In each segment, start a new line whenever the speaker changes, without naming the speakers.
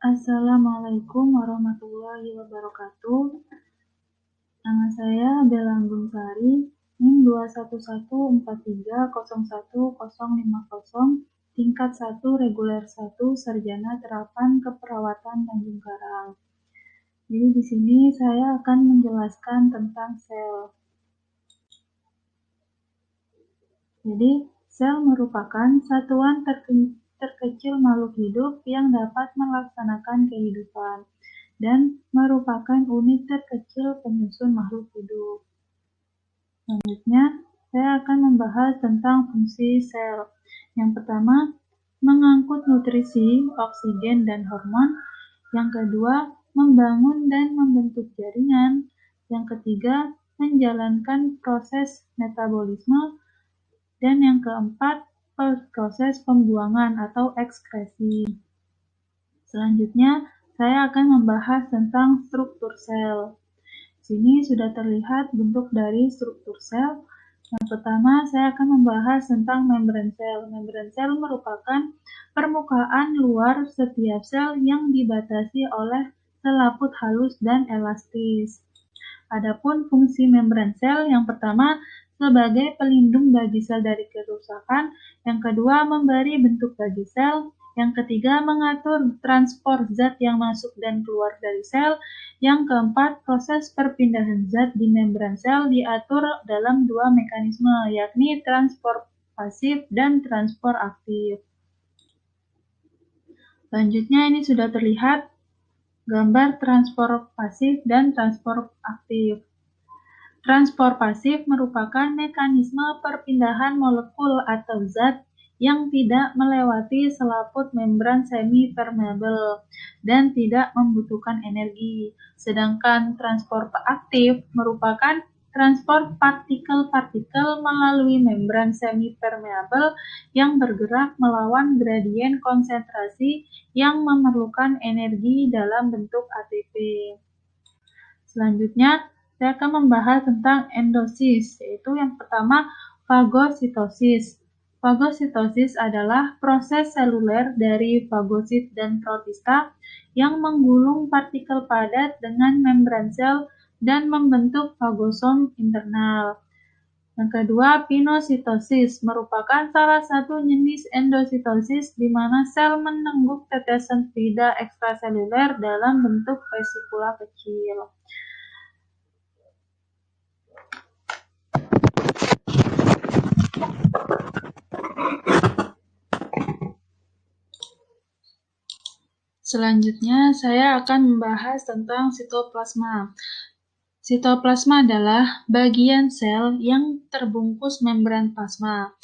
Assalamualaikum warahmatullahi wabarakatuh. Nama saya Bella Anggunsari, NIM 21143011050, tingkat 1 reguler 1, sarjana terapan keperawatan Tanjung Karang. Jadi di sini saya akan menjelaskan tentang sel. Jadi, sel merupakan satuan terkecil makhluk hidup yang dapat melaksanakan kehidupan dan merupakan unit terkecil penyusun makhluk hidup. Selanjutnya, saya akan membahas tentang fungsi sel. Yang pertama, mengangkut nutrisi, oksigen, dan hormon. Yang kedua, membangun dan membentuk jaringan. Yang ketiga, menjalankan proses metabolisme. Dan yang keempat, proses pembuangan atau ekskresi. Selanjutnya, saya akan membahas tentang struktur sel. Sini sudah terlihat bentuk dari struktur sel. Yang pertama, saya akan membahas tentang membran sel. Membran sel merupakan permukaan luar setiap sel yang dibatasi oleh selaput halus dan elastis. Adapun fungsi membran sel, yang pertama, sebagai pelindung bagi sel dari kerusakan, yang kedua, memberi bentuk bagi sel, yang ketiga, mengatur transport zat yang masuk dan keluar dari sel, yang keempat, proses perpindahan zat di membran sel diatur dalam dua mekanisme, yakni transport pasif dan transport aktif. Selanjutnya ini sudah terlihat gambar transport pasif dan transport aktif. Transport pasif merupakan mekanisme perpindahan molekul atau zat yang tidak melewati selaput membran semi-permeabel dan tidak membutuhkan energi. Sedangkan transport aktif merupakan transport partikel-partikel melalui membran semi-permeabel yang bergerak melawan gradien konsentrasi yang memerlukan energi dalam bentuk ATP. Selanjutnya, saya akan membahas tentang endosis, yaitu yang pertama, fagositosis. Fagositosis adalah proses seluler dari fagosit dan protista yang menggulung partikel padat dengan membran sel dan membentuk fagosom internal. Yang kedua, pinositosis merupakan salah satu jenis endositosis di mana sel menengguk tetesan fluida ekstraseluler dalam bentuk vesikula kecil. Selanjutnya, saya akan membahas tentang sitoplasma. Sitoplasma adalah bagian sel yang terbungkus membran plasma.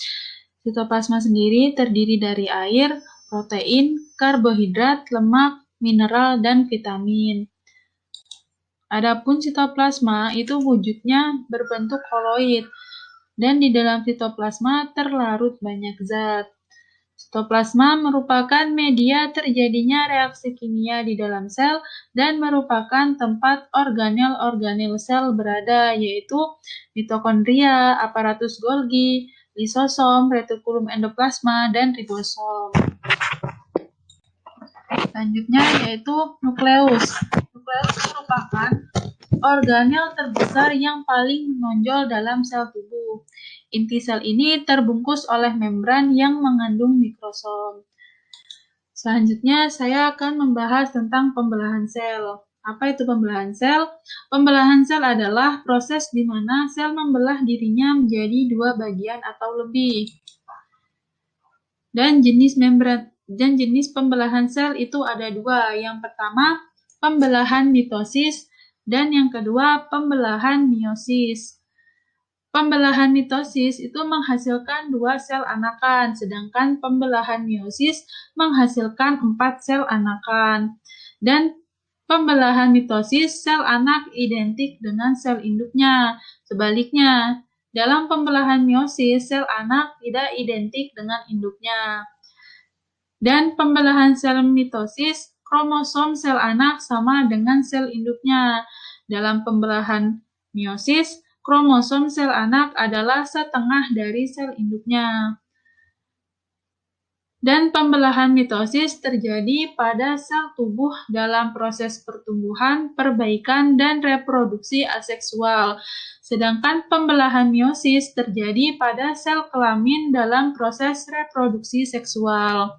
Sitoplasma sendiri terdiri dari air, protein, karbohidrat, lemak, mineral, dan vitamin. Adapun sitoplasma itu wujudnya berbentuk koloid, dan di dalam sitoplasma terlarut banyak zat. Sitoplasma merupakan media terjadinya reaksi kimia di dalam sel dan merupakan tempat organel-organel sel berada, yaitu mitokondria, aparatus Golgi, lisosom, retikulum endoplasma, dan ribosom. Selanjutnya yaitu nukleus. Nukleus merupakan organel terbesar yang paling menonjol dalam sel tubuh. Inti sel ini terbungkus oleh membran yang mengandung mikrosom. Selanjutnya, saya akan membahas tentang pembelahan sel. Apa itu pembelahan sel? Pembelahan sel adalah proses di mana sel membelah dirinya menjadi dua bagian atau lebih. Dan jenis pembelahan sel itu ada dua. Yang pertama, pembelahan mitosis, dan yang kedua, pembelahan meiosis. Pembelahan mitosis itu menghasilkan 2 sel anakan, sedangkan pembelahan meiosis menghasilkan 4 sel anakan. Dan pembelahan mitosis, sel anak identik dengan sel induknya. Sebaliknya, dalam pembelahan meiosis, sel anak tidak identik dengan induknya. Dan pembelahan sel mitosis, kromosom sel anak sama dengan sel induknya. Dalam pembelahan meiosis, kromosom sel anak adalah setengah dari sel induknya. Dan pembelahan mitosis terjadi pada sel tubuh dalam proses pertumbuhan, perbaikan, dan reproduksi aseksual. Sedangkan pembelahan meiosis terjadi pada sel kelamin dalam proses reproduksi seksual.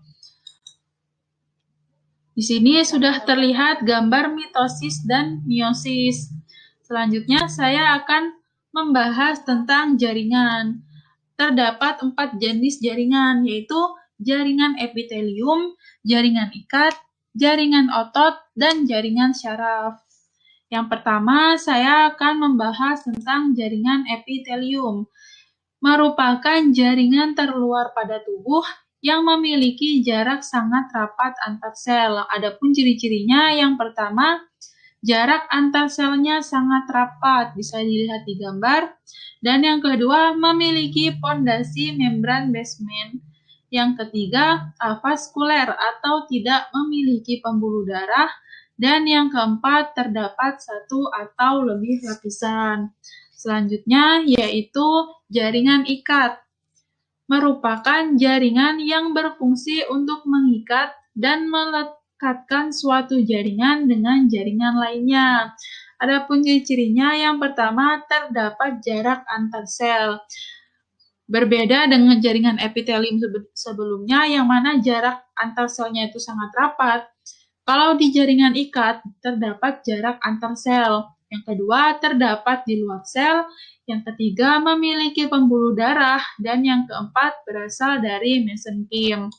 Di sini sudah terlihat gambar mitosis dan meiosis. Selanjutnya saya akan membahas tentang jaringan. Terdapat 4 jenis jaringan, yaitu jaringan epitelium, jaringan ikat, jaringan otot, dan jaringan syaraf. Yang pertama, saya akan membahas tentang jaringan epitelium. Merupakan jaringan terluar pada tubuh yang memiliki jarak sangat rapat antar sel. Adapun ciri-cirinya, yang pertama, jarak antar selnya sangat rapat, bisa dilihat di gambar. Dan yang kedua, memiliki pondasi membran basement. Yang ketiga, avaskuler atau tidak memiliki pembuluh darah. Dan yang keempat, terdapat satu atau lebih lapisan. Selanjutnya, yaitu jaringan ikat. Merupakan jaringan yang berfungsi untuk mengikat dan melekatkan suatu jaringan dengan jaringan lainnya. Adapun ciri-cirinya, yang pertama, terdapat jarak antar sel. Berbeda dengan jaringan epitelium sebelumnya, yang mana jarak antar selnya itu sangat rapat. Kalau di jaringan ikat, terdapat jarak antar sel. Yang kedua, terdapat di luar sel. Yang ketiga, memiliki pembuluh darah. Dan yang keempat, berasal dari mesenkim.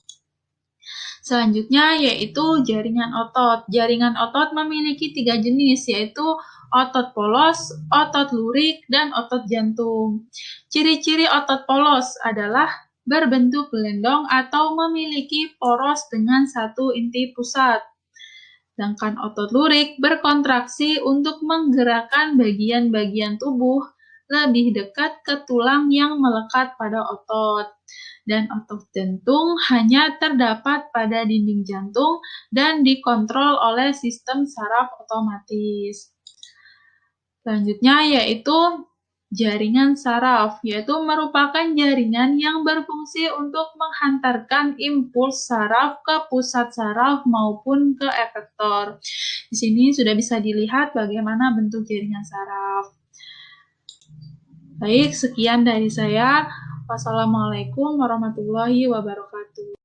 Selanjutnya yaitu jaringan otot. Jaringan otot memiliki 3 jenis, yaitu otot polos, otot lurik, dan otot jantung. Ciri-ciri otot polos adalah berbentuk gelendong atau memiliki poros dengan satu inti pusat. Sedangkan otot lurik berkontraksi untuk menggerakkan bagian-bagian tubuh lebih dekat ke tulang yang melekat pada otot. Dan otot jantung hanya terdapat pada dinding jantung dan dikontrol oleh sistem saraf otomatis. Selanjutnya yaitu jaringan saraf, yaitu merupakan jaringan yang berfungsi untuk menghantarkan impuls saraf ke pusat saraf maupun ke efektor. Di sini sudah bisa dilihat bagaimana bentuk jaringan saraf. Baik, sekian dari saya. Wassalamualaikum warahmatullahi wabarakatuh.